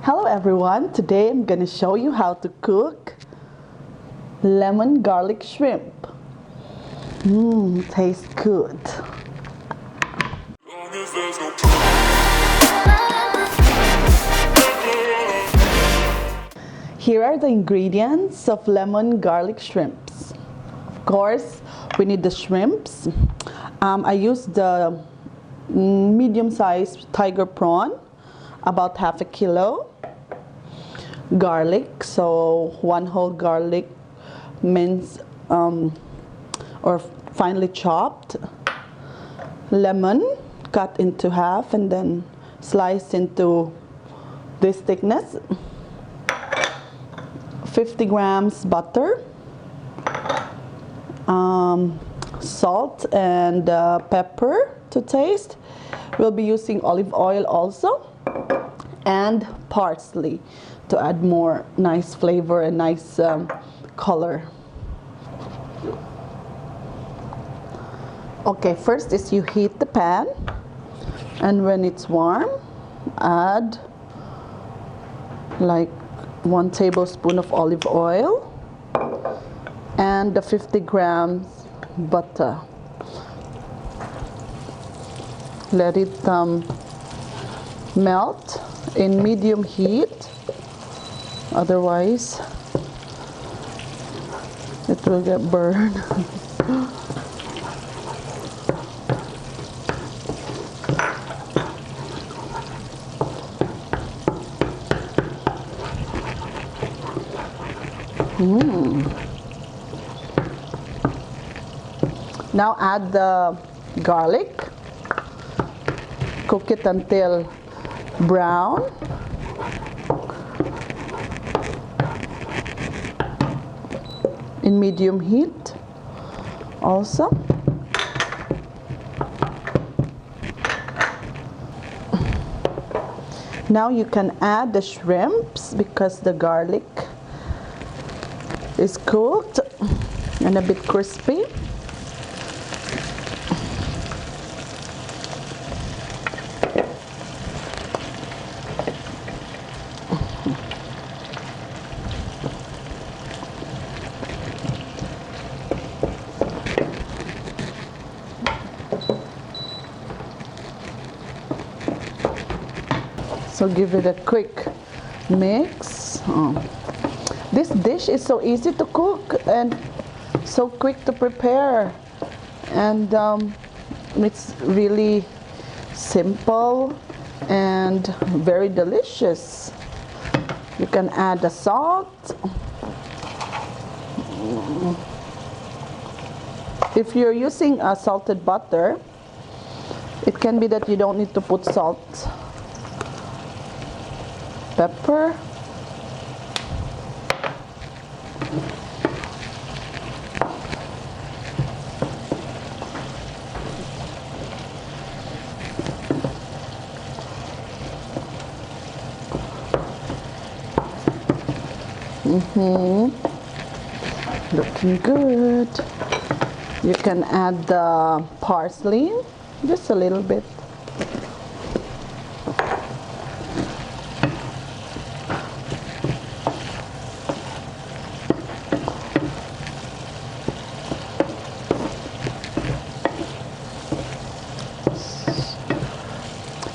Hello everyone, today I'm going to show you how to cook lemon garlic shrimp. Tastes good. Here are the ingredients of lemon garlic shrimps. Of course, we need the shrimps. I used the medium-sized tiger prawn, about half a kilo. Garlic, so 1 whole garlic, minced or finely chopped. Lemon, cut into half and then sliced into this thickness. 50 grams butter, salt and pepper to taste. We'll be using olive oil also, and parsley to add more nice flavor and nice color. Okay, first is you heat the pan, and when it's warm, add like 1 tablespoon of olive oil and the 50 grams butter. Let it melt in medium heat, otherwise it will get burned. Now add the garlic. Cook it until brown. In medium heat also. Now you can add the shrimps because the garlic is cooked and a bit crispy. So give it a quick mix. This dish is so easy to cook and so quick to prepare, and it's really simple and very delicious. You can add the salt. If you're using a salted butter, it can be that you don't need to put salt. Pepper. Looking good. You can add the parsley, just a little bit.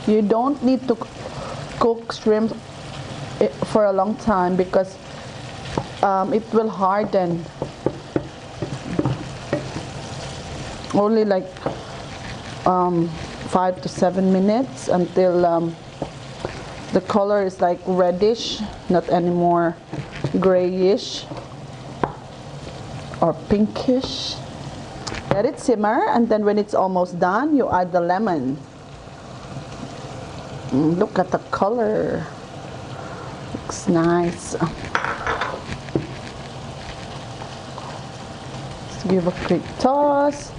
You don't need to cook shrimp for a long time because it will harden. Only like 5 to 7 minutes until the color is like reddish, not anymore grayish or pinkish. Let it simmer, and then when it's almost done, you add the lemon. Look at the color. Looks nice. Let's give a quick toss.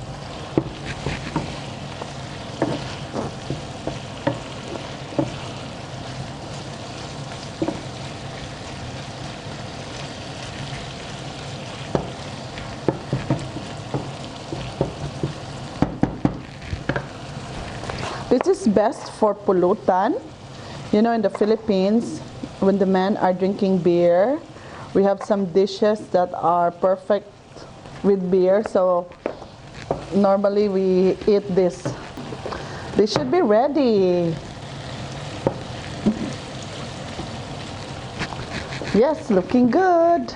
This is best for pulutan. You know, in the Philippines, when the men are drinking beer. We have some dishes that are perfect with beer, so normally we eat this. This should be ready. Yes, looking good.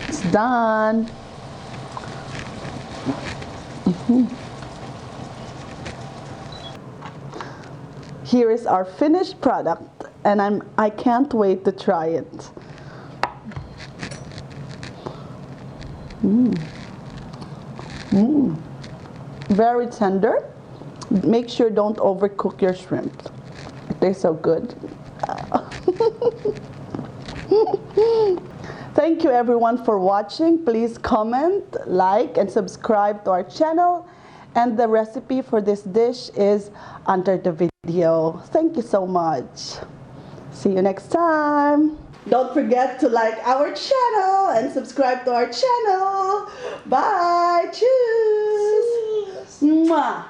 It's done. Here is our finished product, and I can't wait to try it. Very tender. Make sure don't overcook your shrimp. It tastes so good. Thank you everyone for watching. Please comment, like, and subscribe to our channel. And the recipe for this dish is under the video. Thank you so much. See you next time. Don't forget to like our channel and subscribe to our channel. Bye. Cheers. Mwah.